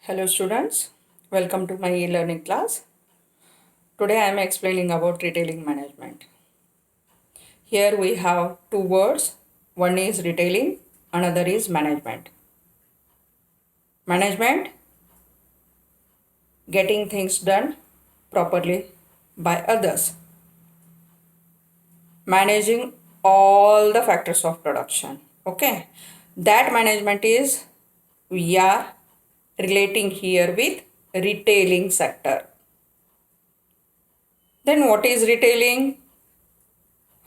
Hello students, welcome to my e-learning class. Today I am explaining about retailing management. Here we have two words, one is retailing, another is management. Management, getting things done properly by others. Managing all the factors of production. Okay, that management is we are relating here with retailing sector. Then what is retailing?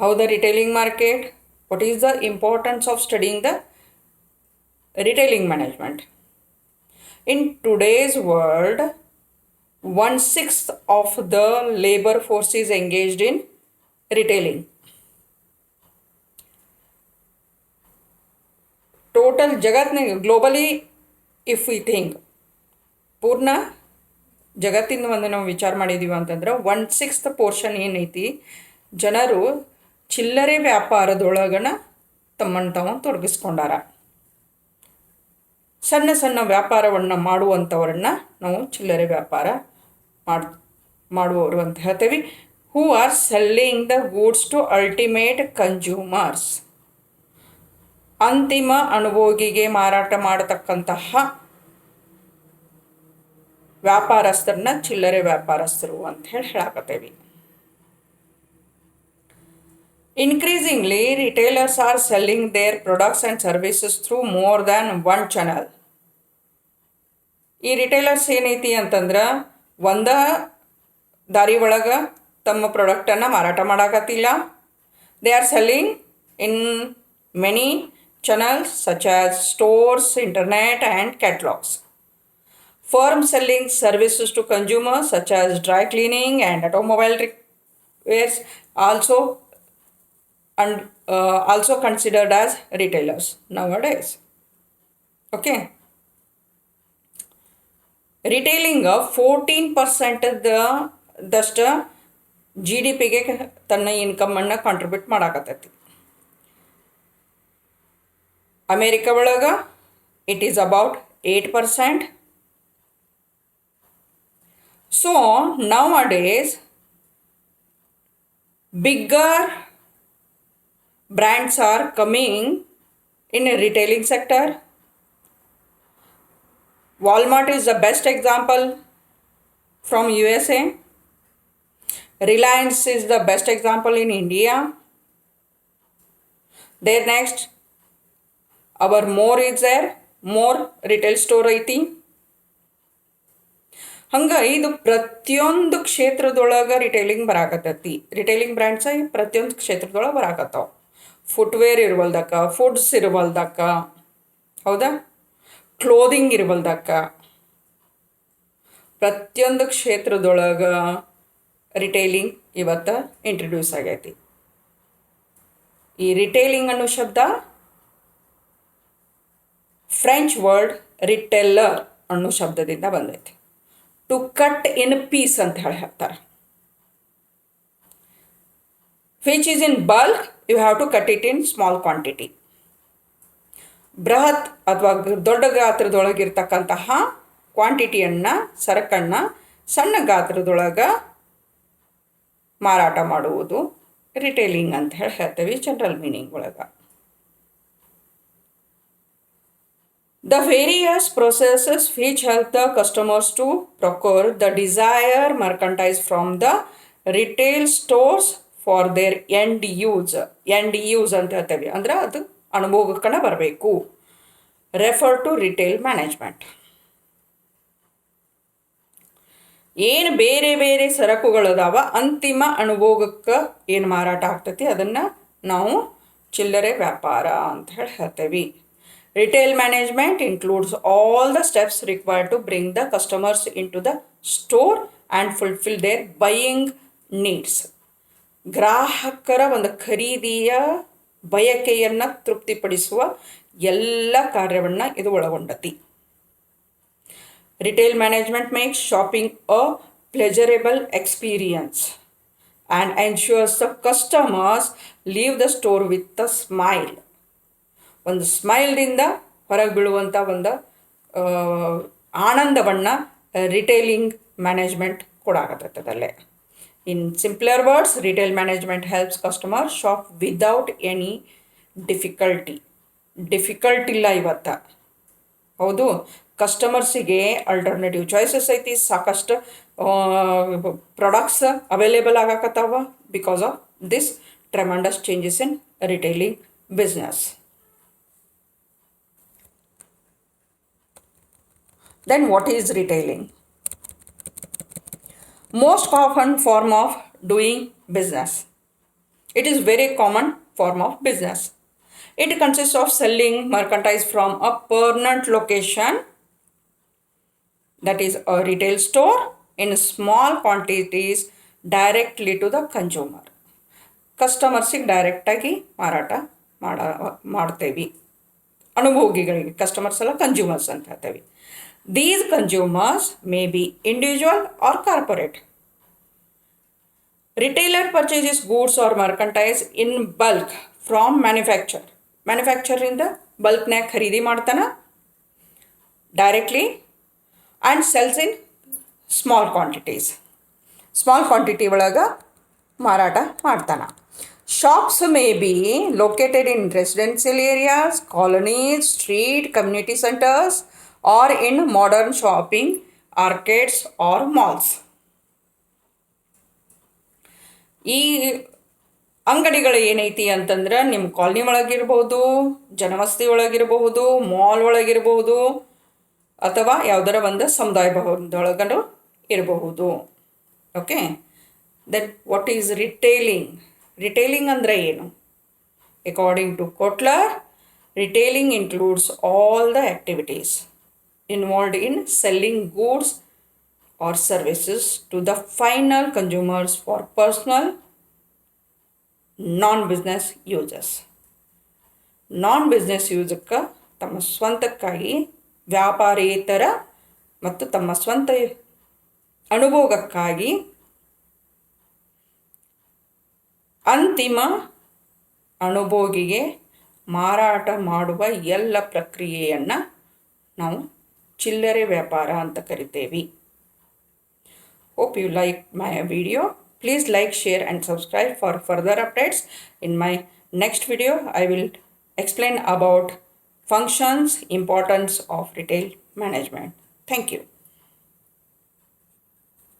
How the retailing market? What is the importance of studying the retailing management? In today's world, 1/6 of the labor force is engaged in retailing. Total ಜಗತ್ನ globally if we think ಪೂರ್ಣ ಜಗತ್ತಿನ ಒಂದು ನಾವು ವಿಚಾರ ಮಾಡಿದ್ದೀವಿ ಅಂತಂದ್ರೆ 1/6 portion ಏನೈತಿ ಜನರು ಚಿಲ್ಲರೆ ವ್ಯಾಪಾರದೊಳಗನ ತಮ್ಮನ್ನು ತಾವು ತೊಡಗಿಸ್ಕೊಂಡಾರ. ಸಣ್ಣ ಸಣ್ಣ ವ್ಯಾಪಾರವನ್ನು ಮಾಡುವಂಥವ್ರನ್ನ ನಾವು ಚಿಲ್ಲರೆ ವ್ಯಾಪಾರ ಮಾಡುವವರು ಅಂತ ಹೇಳ್ತೇವೆ. Who are selling the goods to ultimate consumers. ಅಂತಿಮ ಅನುಭೋಗಿಗೆ ಮಾರಾಟ ಮಾಡತಕ್ಕಂತಹ ವ್ಯಾಪಾರಸ್ಥರನ್ನ ಚಿಲ್ಲರೆ ವ್ಯಾಪಾರಸ್ಥರು ಅಂತ ಹೇಳಕತ್ತೇವೆ. Increasingly, retailers are selling their products and services through more than one channel. ಈ ರಿಟೇಲರ್ಸ್ ಏನೈತಿ ಅಂತಂದ್ರೆ ಒಂದ ದಾರಿ ಒಳಗೆ ತಮ್ಮ ಪ್ರಾಡಕ್ಟನ್ನು ಮಾರಾಟ ಮಾಡಾಕತ್ತಿಲ್ಲ. They are selling in many channels such as stores, internet and catalogues. Firms selling services to consumers such as dry cleaning and automobile repairs also considered as retailers nowadays. Okay. Retailing 14% ದಷ್ಟು GDPಗೆ ತನ್ನ ಇನ್ಕಮನ್ನು contribute ಮಾಡಾಕತ್ತೈತಿ. America ಒಳಗೆ it is about 8%. So nowadays bigger brands are coming in a retailing sector. Walmart is the best example from USA. Reliance is the best example in India. There next our More is there, More retail store ಐತಿ. ಹಂಗೆ ಇದು ಪ್ರತಿಯೊಂದು ಕ್ಷೇತ್ರದೊಳಗೆ retailing ಬರಾಕತ್ತೈತಿ. Retailing ಬ್ರ್ಯಾಂಡ್ಸ ಪ್ರತಿಯೊಂದು ಕ್ಷೇತ್ರದೊಳಗೆ ಬರಾಕತ್ತಾವ. Footwear ಇರ್ವಲ್ದಕ್ಕ, foods ಇರ್ವಲ್ದಕ್ಕ, ಹೌದಾ, clothing ಇರ್ವಲ್ದಕ್ಕ, ಪ್ರತಿಯೊಂದು ಕ್ಷೇತ್ರದೊಳಗೆ retailing ಇವತ್ತು introduce ಆಗೈತಿ. ಈ ರಿಟೇಲಿಂಗ್ ಅನ್ನೋ ಶಬ್ದ ಫ್ರೆಂಚ್ ವರ್ಡ್ ರಿಟೇಲರ್ ಅನ್ನೋ ಶಬ್ದದಿಂದ ಬಂದೈತಿ. ಟು ಕಟ್ ಇನ್ ಪೀಸ್ ಅಂತ ಹೇಳ್ತಾರೆ. Which is in bulk, you have to cut it in small quantity. ಬೃಹತ್ ಅಥವಾ ದೊಡ್ಡ ಗಾತ್ರದೊಳಗಿರ್ತಕ್ಕಂತಹ ಕ್ವಾಂಟಿಟಿಯನ್ನು, ಸರಕನ್ನು ಸಣ್ಣ ಗಾತ್ರದೊಳಗೆ ಮಾರಾಟ ಮಾಡುವುದು ರಿಟೇಲಿಂಗ್ ಅಂತ ಹೇಳ್ತೇವೆ ಜನರಲ್ ಮೀನಿಂಗ್ ಒಳಗೆ. The various processes which help the customers to procure the desired merchandise from the retail stores for their end use ಅಂತ ಹೇಳ್ತೇವೆ, ಅಂದ್ರೆ ಅದು ಅನುಭೋಗಕ್ಕನ ಬರಬೇಕು. Refer to retail management. ಏನು ಬೇರೆ ಬೇರೆ ಸರಕುಗಳದಾವ ಅಂತಿಮ ಅನುಭೋಗಕ್ಕೆ ಏನು ಮಾರಾಟ ಆಗ್ತೈತಿ ಅದನ್ನು ನಾವು ಚಿಲ್ಲರೆ ವ್ಯಾಪಾರ ಅಂತ ಹೇಳ್ತೇವೆ. Retail management includes all the steps required to bring the customers into the store and fulfill their buying needs. ಗ್ರಾಹಕರ ಒಂದು ಖರೀದಿಯ ಬಯಕೆಯನ್ನು ತೃಪ್ತಿಪಡಿಸುವ ಎಲ್ಲ ಕಾರ್ಯವನ್ನು ಇದು ಒಳಗೊಂಡತಿ. Retail management makes shopping a pleasurable experience and ensures the customers leave the store with a smile. ಒಂದು ಸ್ಮೈಲ್ದಿಂದ ಹೊರಗೆ ಬೀಳುವಂಥ ಒಂದು ಆನಂದವನ್ನು ರಿಟೇಲಿಂಗ್ ಮ್ಯಾನೇಜ್ಮೆಂಟ್ ಕೊಡಾಕತ್ತದಲ್ಲೇ. In simpler words, retail management helps customer shop without any difficult ಇಲ್ಲ ಇವತ್ತು. ಹೌದು, ಕಸ್ಟಮರ್ಸಿಗೆ ಅಲ್ಟರ್ನೇಟಿವ್ ಚಾಯ್ಸಸ್ ಐತಿ, ಸಾಕಷ್ಟು ಪ್ರಾಡಕ್ಟ್ಸ್ ಅವೈಲೇಬಲ್ ಆಗಕತ್ತಾವ because of this tremendous changes in retailing business. Then what is retailing? Most common form of doing business. It is very common form of business. It consists of selling merchandise from a permanent location, that is a retail store, in small quantities directly to the consumer. ಕಸ್ಟಮರ್ಸಿಗೆ ಡೈರೆಕ್ಟಾಗಿ ಮಾರಾಟ ಮಾಡ್ತೇವೆ. ಅನುಭೋಗಿಗಳಿಗೆ, customers ಎಲ್ಲ consumers ಅಂತ ಹೇಳ್ತೇವೆ. These consumers may be individual or corporate. Retailer purchases goods or merchandise in bulk from manufacturer. Manufacturer in the bulkನಾಗ ಖರೀದಿ ಮಾಡ್ತಾನೆ directly and sells in small quantities. Small quantity ಒಳಗೆ ಮಾರಾಟ ಮಾಡ್ತಾನೆ. Shops may be located in residential areas, colonies, street, community centers, or in modern shopping arcades or malls. ಈ ಅಂಗಡಿಗಳು ಏನೈತಿ ಅಂತಂದ್ರೆ ನಿಮ್ಮ ಕಾಲನಿ ಒಳಗಿರ್ಬೋದು, ಜನವಸತಿ ಒಳಗಿರಬಹುದು, ಮಾಲ್ ಒಳಗಿರಬಹುದು, ಅಥವಾ ಯಾವುದರ ಒಂದು ಸಮುದಾಯ ಭವನದೊಳಗನು ಇರಬಹುದು. Okay, then what is retailing? Retailing ಅಂದರೆ ಏನು? According to Kotler, retailing includes all the activities involved in selling goods or services to the final consumers for personal non-business users. Non-business ಯೂಸಕ್ಕೆ ತಮ್ಮ ಸ್ವಂತಕ್ಕಾಗಿ, ವ್ಯಾಪಾರೇತರ ಮತ್ತು ತಮ್ಮ ಸ್ವಂತ ಅನುಭೋಗಕ್ಕಾಗಿ ಅಂತಿಮ ಅನುಭೋಗಿಗೆ ಮಾರಾಟ ಮಾಡುವ ಎಲ್ಲ ಪ್ರಕ್ರಿಯೆಯನ್ನು ನಾವು ಚಿಲ್ಲರೆ ವ್ಯಾಪಾರ ಅಂತ ಕರಿತೇವೆ. Hope you like my video. Please like, share and subscribe for further updates. In my next video, I will explain about functions, importance of retail management. Thank you.